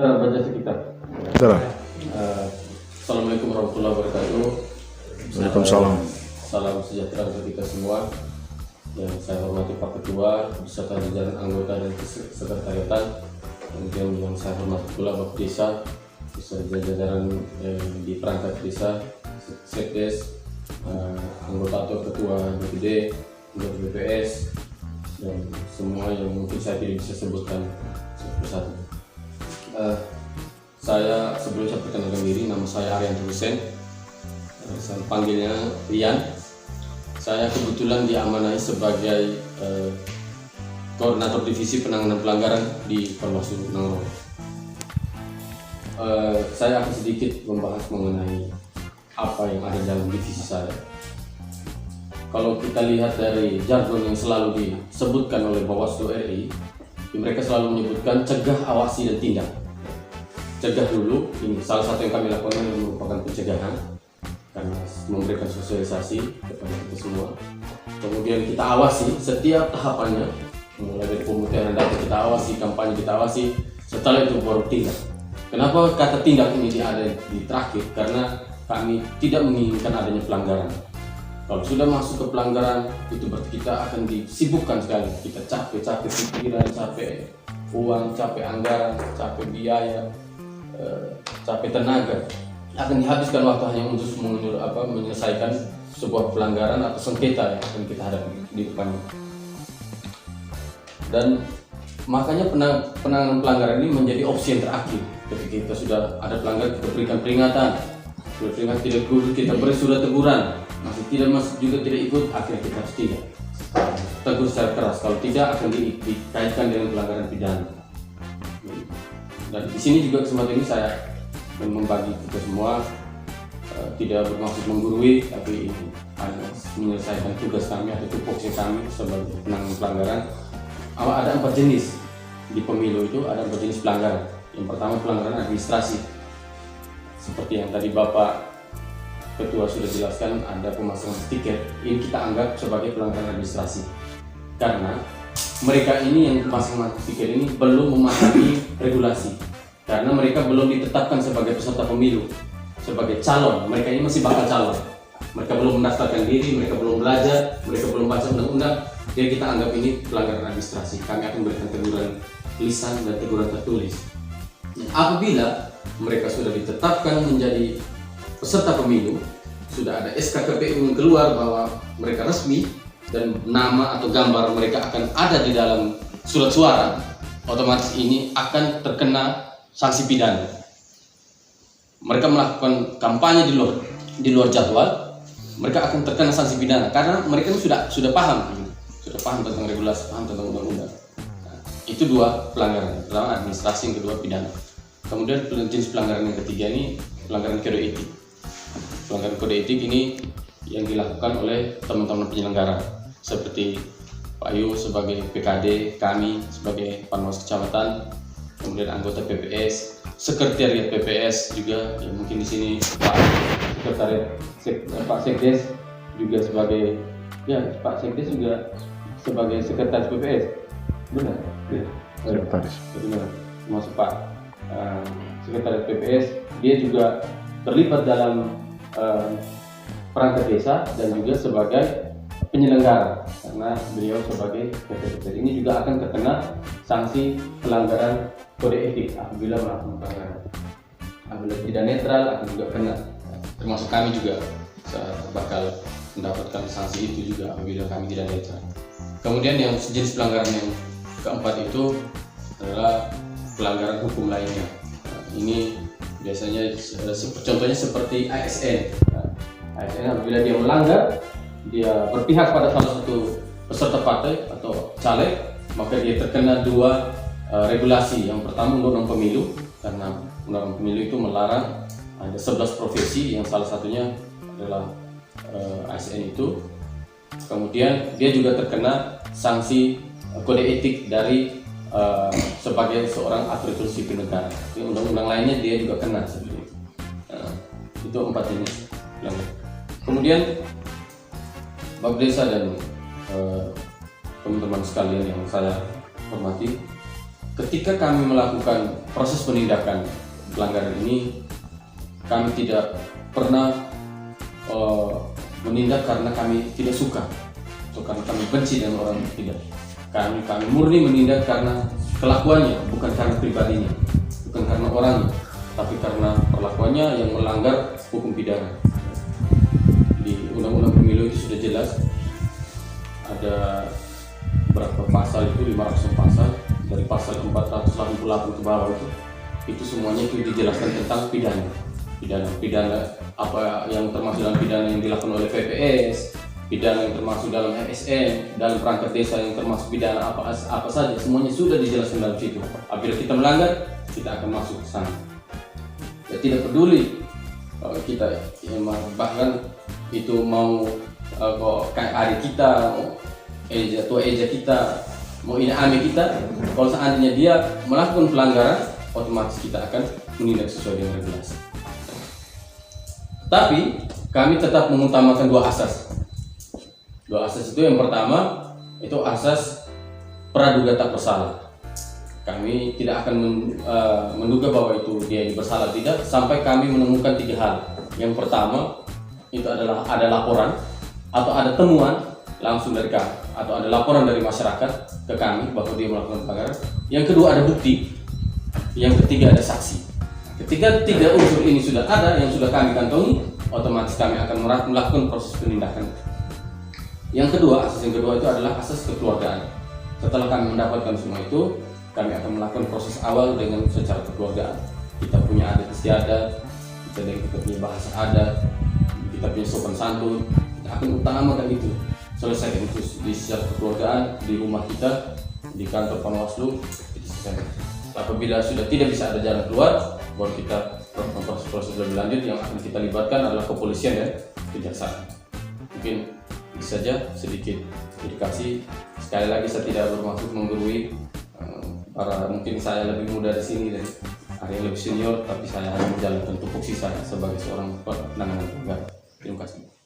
baca sekitar. Assalamualaikum warahmatullahi wabarakatuh. Waalaikumsalam. Salam sejahtera untuk kita semua. Yang saya hormati Pak Ketua beserta jajaran anggota dan sekretariatan. Kemudian yang saya hormati pula Bapak Desa beserta jajaran di perangkat desa, Sekdes, anggota atau ketua DPD, anggota BPS, dan semua yang mungkin saya tidak bisa sebutkan satu persatu. Saya sebelum saya perkenalkan diri, nama saya Aryan Hussein, saya panggilnya Rian. Saya kebetulan diamanahi sebagai koordinator divisi penanganan pelanggaran di Panwaslu Nangro. Saya akan sedikit membahas mengenai apa yang ada dalam divisi saya. Kalau kita lihat dari jargon yang selalu disebutkan oleh Bawaslu RI, mereka selalu menyebutkan cegah, awasi, dan tindak. Cegah dulu, ini salah satu yang kami lakukan yang merupakan pencegahan karena memberikan sosialisasi kepada kita semua. Kemudian kita awasi setiap tahapannya, mulai dari pemutihan data kita awasi, kampanye kita awasi, setelah itu baru tindak. Kenapa kata tindak ini ada di terakhir? Karena kami tidak menginginkan adanya pelanggaran. Kalau sudah masuk ke pelanggaran, itu berarti kita akan disibukkan sekali. Kita capek pikiran, capek uang, capek anggaran, capek biaya, capek tenaga. Akan dihabiskan waktu hanya untuk menyelesaikan sebuah pelanggaran atau sengketa yang akan kita hadapi di depannya. Dan makanya penanganan pelanggaran ini menjadi opsi yang terakhir. Ketika kita sudah ada pelanggaran, kita berikan peringatan. Sudah peringatan tidak ikut, kita beri surat teguran. Masih juga tidak ikut, akhirnya kita harus tidak. Tegur secara keras. Kalau tidak, akan dikaitkan dengan pelanggaran pidana. Dan di sini juga kesempatan ini saya membagi kita semua, tidak bermaksud menggurui, tapi hanya menyelesaikan tugas kami atau tupoksi kami sebagai penanganan pelanggaran. Ada 4 jenis di pemilu itu, ada 4 jenis pelanggaran. Yang pertama pelanggaran administrasi, seperti yang tadi Bapak Ketua sudah jelaskan, ada pemasangan stiker. Ini kita anggap sebagai pelanggaran administrasi karena mereka ini yang memasang stiker ini belum memahami regulasi, karena mereka belum ditetapkan sebagai peserta pemilu, sebagai calon. Mereka ini masih bakal calon, mereka belum mendaftarkan diri, mereka belum belajar, mereka belum baca undang-undang. Jadi kita anggap ini pelanggaran administrasi. Kami akan berikan teguran lisan dan teguran tertulis. Apabila mereka sudah ditetapkan menjadi peserta pemilu, sudah ada SK KPU yang keluar bahwa mereka resmi dan nama atau gambar mereka akan ada di dalam surat suara, otomatis ini akan terkena sanksi pidana. Mereka melakukan kampanye di luar jadwal, mereka akan terkena sanksi pidana karena mereka sudah paham tentang regulasi, paham tentang undang-undang. Nah, itu 2 pelanggaran, pertama administrasi, yang kedua pidana. Kemudian jenis pelanggaran yang ketiga ini pelanggaran kode etik. Pelanggaran kode etik ini yang dilakukan oleh teman-teman penyelenggara seperti Pak Yu sebagai PKD, kami sebagai Panwas Kecamatan, kemudian anggota PPS, sekretariat PPS juga, ya mungkin di sini Pak Sekretariat Pak Sekdes juga sebagai Pak Sekdes juga sebagai sekretaris PPS, benar? Ya. Sekretaris. Benar. Masuk Pak Sekretariat PPS, dia juga terlibat dalam perangkat desa dan juga sebagai penyelenggara karena beliau sebagai PPS. Ini juga akan terkena sanksi pelanggaran kode etik apabila melakukan pelanggaran. Apabila tidak netral akan juga kena, termasuk kami juga bakal mendapatkan sanksi itu juga apabila kami tidak netral. Kemudian yang jenis pelanggaran yang keempat itu adalah pelanggaran hukum lainnya. Ini biasanya contohnya seperti ASN. ASN apabila dia melanggar, dia berpihak pada salah satu peserta partai atau caleg, maka dia terkena 2 regulasi. Yang pertama undang-undang pemilu, karena undang-undang pemilu itu melarang ada 11 profesi yang salah satunya adalah ASN itu. Kemudian dia juga terkena sanksi kode etik dari sebagai seorang aparatur sipil negara. Undang-undang lainnya dia juga kena seperti itu. Itu 4 jenis. Kemudian Bapak Desa dan teman-teman sekalian yang saya hormati, ketika kami melakukan proses penindakan pelanggaran ini, kami tidak pernah menindak karena kami tidak suka atau karena kami benci dengan orang, tidak. Kami murni menindak karena kelakuannya, bukan karena pribadinya, bukan karena orangnya, tapi karena perlakuannya yang melanggar hukum pidana. Di Undang-Undang Pemilu itu sudah jelas, ada berapa pasal itu, 500 pasal, dari pasal 488 ke bawah itu semuanya itu dijelaskan tentang pidana apa yang termasuk dalam pidana yang dilakukan oleh PPS, pidana yang termasuk dalam ASN, dalam perangkat desa yang termasuk pidana apa saja, semuanya sudah dijelaskan dalam situ. Apabila kita melanggar, kita akan masuk ke sana. Ya, tidak peduli kita bahkan itu mau kayak adik kita, tua eja kita, mau ini ame kita, kalau seandainya dia melakukan pelanggaran, otomatis kita akan menindak sesuai dengan regulasi. Tapi kami tetap mengutamakan dua asas. Dua asas itu, yang pertama itu asas praduga tak bersalah. Kami tidak akan menduga bahwa itu dia bersalah tidak sampai kami menemukan 3 hal. Yang pertama itu adalah ada laporan atau ada temuan langsung dari kami, atau ada laporan dari masyarakat ke kami bahwa dia melakukan pelanggaran. Yang kedua ada bukti. Yang ketiga ada saksi. Ketika 3 unsur ini sudah ada, yang sudah kami kantongi, otomatis kami akan melakukan proses penindakan. Yang kedua, asas yang kedua itu adalah asas kekeluargaan. Setelah kami mendapatkan semua itu, kami akan melakukan proses awal dengan secara kekeluargaan. Kita punya adat istiadat, kita punya bahasa adat, kita punya sopan santun. Kita akan utamakan itu. Selesaikan itu di secara kekeluargaan, di rumah kita, di kantor Panwaslu, kita selesaikan. Apabila sudah tidak bisa ada jalan keluar, baru kita melakukan proses lebih lanjut yang akan kita libatkan adalah kepolisian dan kejaksaan. Mungkin itu saja sedikit edukasi. Sekali lagi saya tidak bermaksud menggurui mungkin saya lebih muda di sini dan ada yang lebih senior, tapi saya hanya menjalankan tupoksi saya sebagai seorang penanganan pelanggaran. Terima kasih.